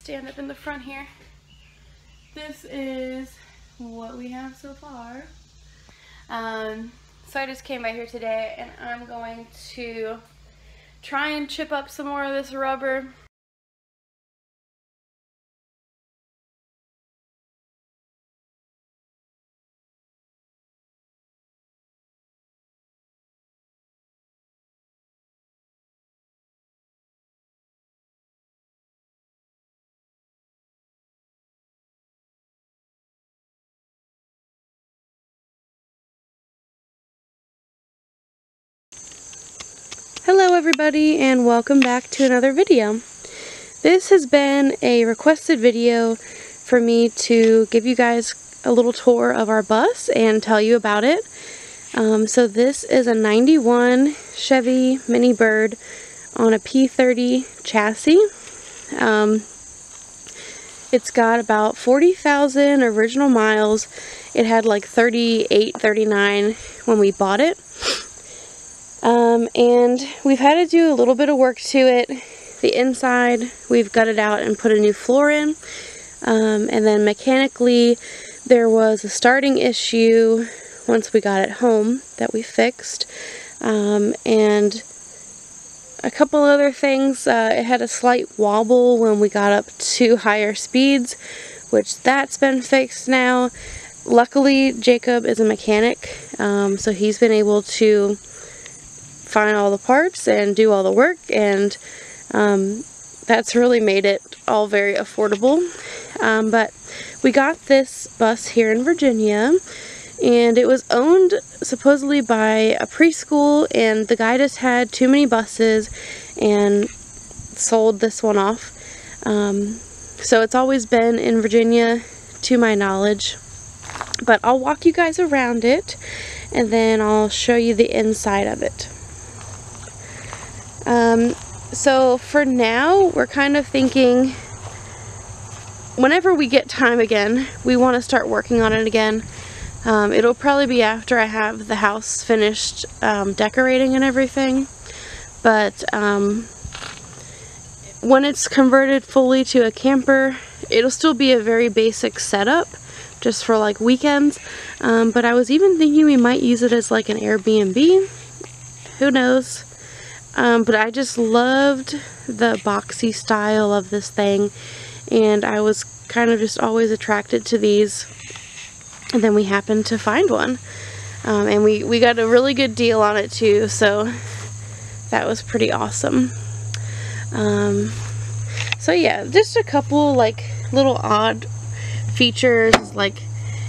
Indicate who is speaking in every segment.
Speaker 1: stand up in the front here. This is what we have so far. So I just came by here today and I'm going to try and chip up some more of this rubber. Hello everybody and welcome back to another video. This has been a requested video for me to give you guys a little tour of our bus and tell you about it. So this is a 91 Chevy Minibird on a P30 chassis. It's got about 40,000 original miles. It had like 38, 39 when we bought it. And we've had to do a little bit of work to it. The inside, we've gutted out and put a new floor in. And then mechanically, there was a starting issue once we got it home that we fixed. And a couple other things, it had a slight wobble when we got up to higher speeds, which that's been fixed now. Luckily, Jacob is a mechanic, so he's been able to find all the parts and do all the work, and that's really made it all very affordable. But we got this bus here in Virginia, and it was owned supposedly by a preschool, and the guy just had too many buses and sold this one off. So it's always been in Virginia to my knowledge, but I'll walk you guys around it and then I'll show you the inside of it. So for now, we're kind of thinking whenever we get time again, we want to start working on it again. It'll probably be after I have the house finished decorating and everything. But when it's converted fully to a camper, it'll still be a very basic setup just for like weekends. But I was even thinking we might use it as like an Airbnb. Who knows? But I just loved the boxy style of this thing, and I was kind of just always attracted to these, and then we happened to find one, and we got a really good deal on it too, so that was pretty awesome. So yeah, just a couple like little odd features, like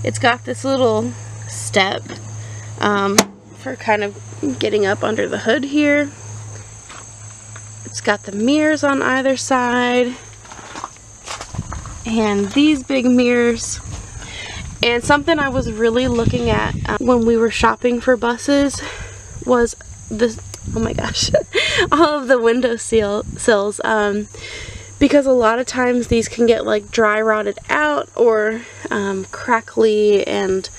Speaker 1: it's got this little step for kind of getting up under the hood here. It's got the mirrors on either side, and these big mirrors. And something I was really looking at when we were shopping for buses was this, oh my gosh, all of the window sills, because a lot of times these can get like dry rotted out or crackly, and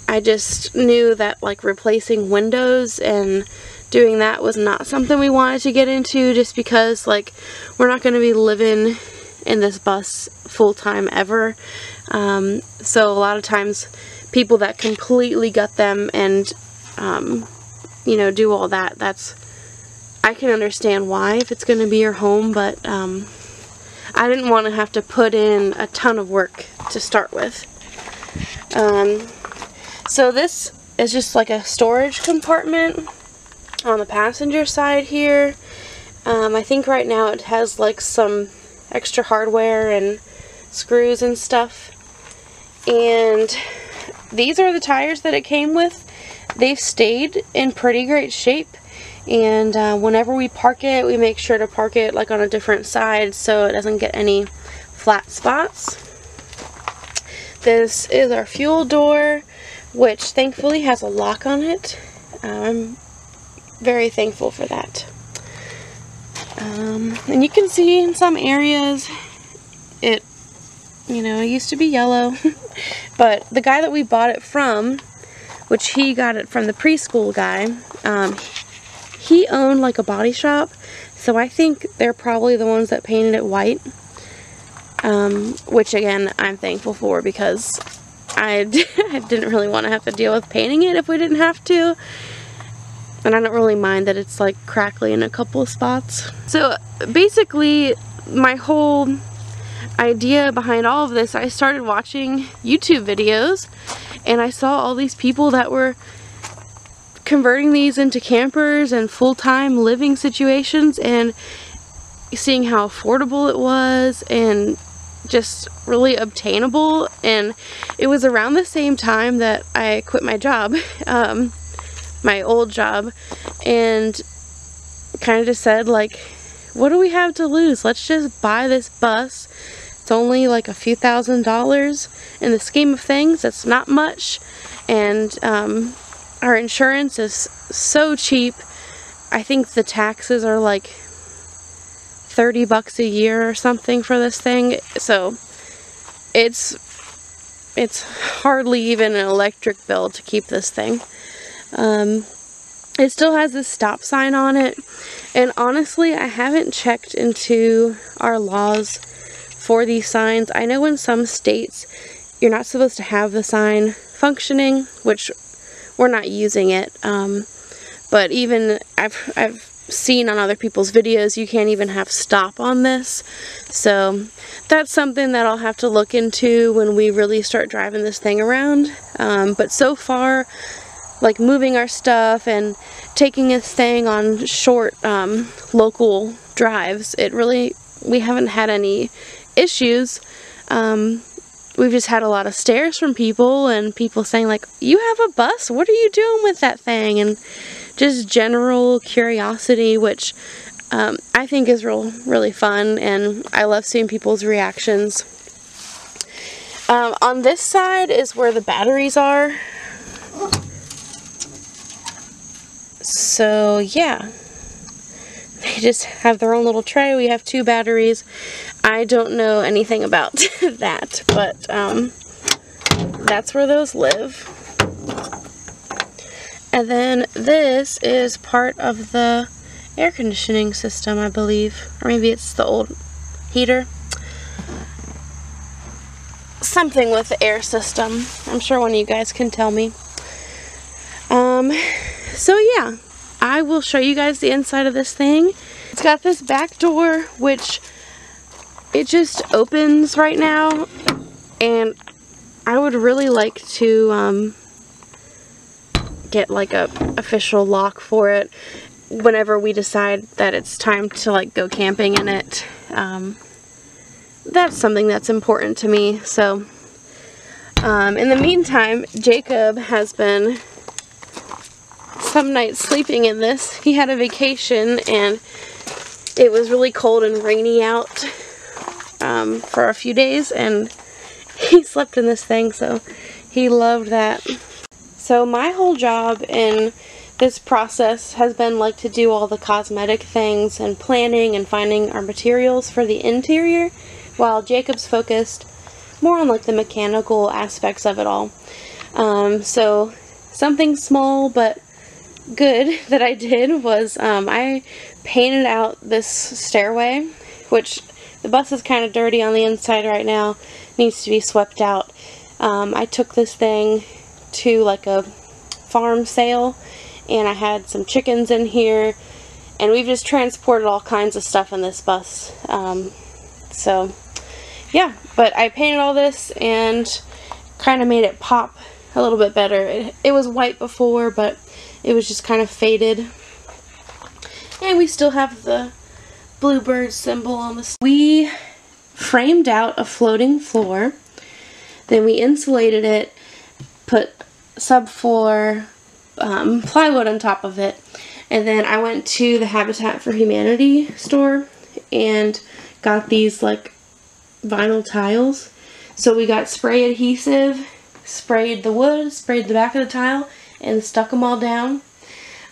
Speaker 1: I just knew that like replacing windows and doing that was not something we wanted to get into, just because like we're not going to be living in this bus full-time ever. So a lot of times people that completely gut them and you know, do all that, I can understand why if it's going to be your home, but I didn't want to have to put in a ton of work to start with. So this is just like a storage compartment on the passenger side here. I think right now it has like some extra hardware and screws and stuff. And these are the tires that it came with. They've stayed in pretty great shape, and whenever we park it, we make sure to park it like on a different side so it doesn't get any flat spots. This is our fuel door, which thankfully has a lock on it. I'm very thankful for that. And you can see in some areas it, you know, it used to be yellow, but the guy that we bought it from, which he got it from the preschool guy, he owned like a body shop, so I think they're probably the ones that painted it white. which again I'm thankful for, because I didn't really want to have to deal with painting it if we didn't have to. And I don't really mind that it's like crackly in a couple of spots. So basically my whole idea behind all of this, I started watching YouTube videos and I saw all these people that were converting these into campers and full-time living situations, and seeing how affordable it was and just really obtainable. And it was around the same time that I quit my job, my old job, and kind of just said, like, what do we have to lose? Let's just buy this bus. It's only like a few $1,000s in the scheme of things. That's not much, and our insurance is so cheap. I think the taxes are like $30 a year or something for this thing, so it's hardly even an electric bill to keep this thing. It still has this stop sign on it, and honestly I haven't checked into our laws for these signs. I know in some states you're not supposed to have the sign functioning, which we're not using it, but even I've seen on other people's videos you can't even have stop on this, so that's something that I'll have to look into when we really start driving this thing around. But so far, like moving our stuff and taking this thing on short local drives, we haven't had any issues. We've just had a lot of stares from people, and people saying like, you have a bus? What are you doing with that thing? And just general curiosity, which I think is really fun, and I love seeing people's reactions. On this side is where the batteries are. So yeah, they just have their own little tray. We have 2 batteries. I don't know anything about that, but that's where those live. And then this is part of the air conditioning system, I believe. Or maybe it's the old heater. Something with the air system. I'm sure one of you guys can tell me. So yeah, I will show you guys the inside of this thing. It's got this back door, which it just opens right now, and I would really like to get like a official lock for it whenever we decide that it's time to like go camping in it. That's something that's important to me. So in the meantime, Jacob has been some nights sleeping in this. He had a vacation and it was really cold and rainy out for a few days, and he slept in this thing, so he loved that. So my whole job in this process has been like to do all the cosmetic things and planning and finding our materials for the interior, while Jacob's focused more on like the mechanical aspects of it all. So something small but good that I did was I painted out this stairway, which the bus is kind of dirty on the inside right now, needs to be swept out. I took this thing to like a farm sale, and I had some chickens in here, and we've just transported all kinds of stuff in this bus. So yeah, but I painted all this and kind of made it pop a little bit better. It was white before, but it was just kind of faded. And we still have the bluebird symbol on the... We framed out a floating floor, then we insulated it, put subfloor plywood on top of it, and then I went to the Habitat for Humanity store and got these like vinyl tiles. So we got spray adhesive, sprayed the wood, sprayed the back of the tile, and stuck them all down.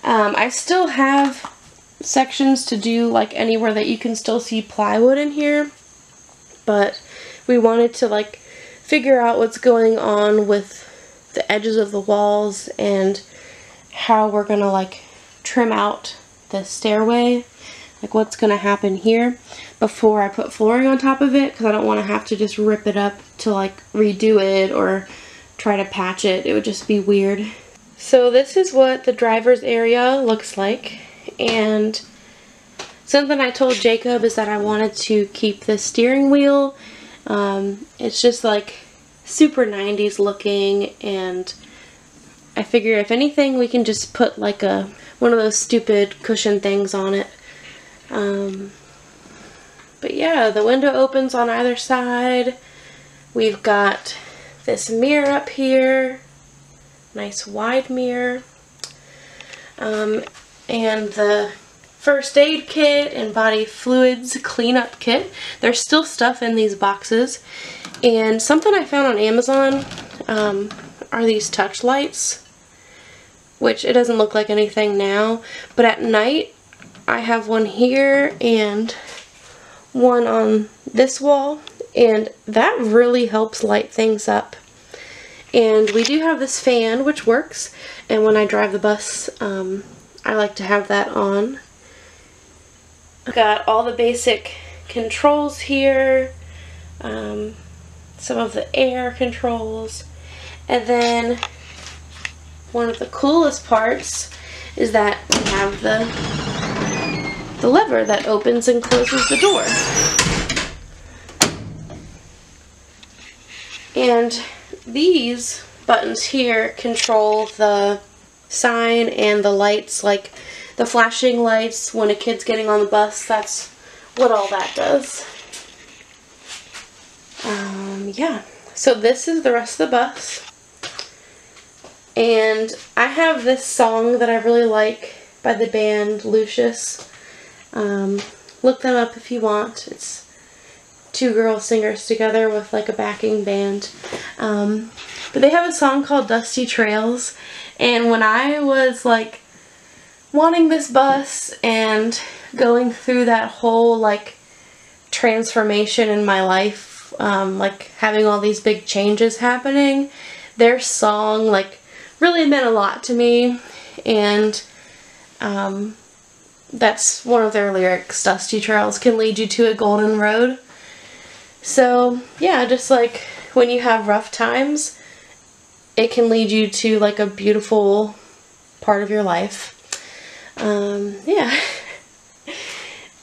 Speaker 1: I still have sections to do, like anywhere that you can still see plywood in here, but we wanted to like figure out what's going on with the edges of the walls and how we're gonna like trim out the stairway. like what's going to happen here before I put flooring on top of it, because I don't want to have to just rip it up to like redo it or try to patch it. It would just be weird. So this is what the driver's area looks like, and something I told Jacob is that I wanted to keep the steering wheel. It's just like super 90s looking, and I figure if anything we can just put like one of those stupid cushion things on it. But yeah, the window opens on either side. We've got this mirror up here, nice wide mirror, and the first aid kit and body fluids cleanup kit. There's still stuff in these boxes, and something I found on Amazon are these touch lights, which it doesn't look like anything now, but at night I have one here and one on this wall, and that really helps light things up. And we do have this fan which works, and when I drive the bus I like to have that on. I've got all the basic controls here, some of the air controls, and then one of the coolest parts is that we have the lever that opens and closes the door. And these buttons here control the sign and the lights, like the flashing lights when a kid's getting on the bus. That's what all that does. Yeah, so this is the rest of the bus. And I have this song that I really like by the band Locust. Look them up if you want. It's two girl singers together with like a backing band. But they have a song called Dusty Trails, and when I was like wanting this bus and going through that whole like transformation in my life, like having all these big changes happening, their song like really meant a lot to me. And that's one of their lyrics: dusty trails can lead you to a golden road. So yeah, just like when you have rough times, it can lead you to like a beautiful part of your life. Yeah.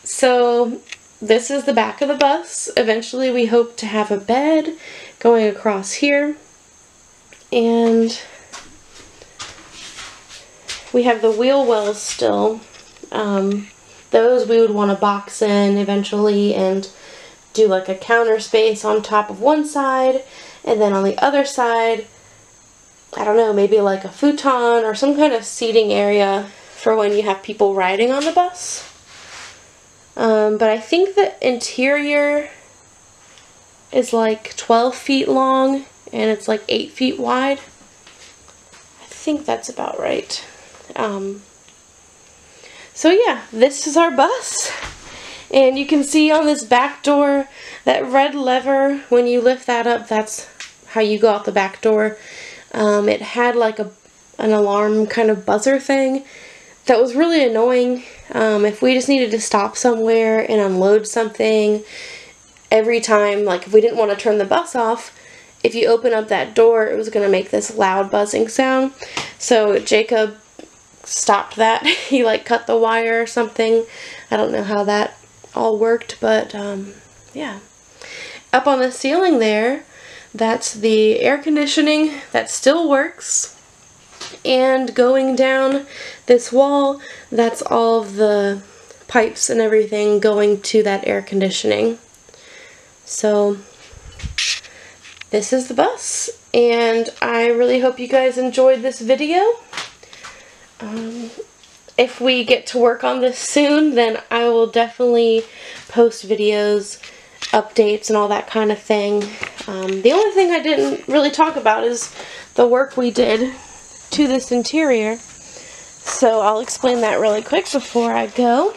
Speaker 1: So this is the back of the bus. Eventually we hope to have a bed going across here, and we have the wheel wells still. Those we would want to box in eventually and do like a counter space on top of one side, and then on the other side, I don't know, maybe like a futon or some kind of seating area for when you have people riding on the bus. But I think the interior is like 12 feet long and it's like 8 feet wide. I think that's about right. So yeah, this is our bus. And you can see on this back door, that red lever, when you lift that up, that's how you go out the back door. It had like an alarm kind of buzzer thing that was really annoying. If we just needed to stop somewhere and unload something, every time, like if we didn't want to turn the bus off, if you open up that door, it was going to make this loud buzzing sound. So Jacob stopped that. He like cut the wire or something. I don't know how that all worked, but yeah. Up on the ceiling there, that's the air conditioning that still works. And going down this wall, that's all of the pipes and everything going to that air conditioning. So this is the bus, and I really hope you guys enjoyed this video. If we get to work on this soon, then I will definitely post videos, updates, and all that kind of thing. The only thing I didn't really talk about is the work we did to this interior. So I'll explain that really quick before I go.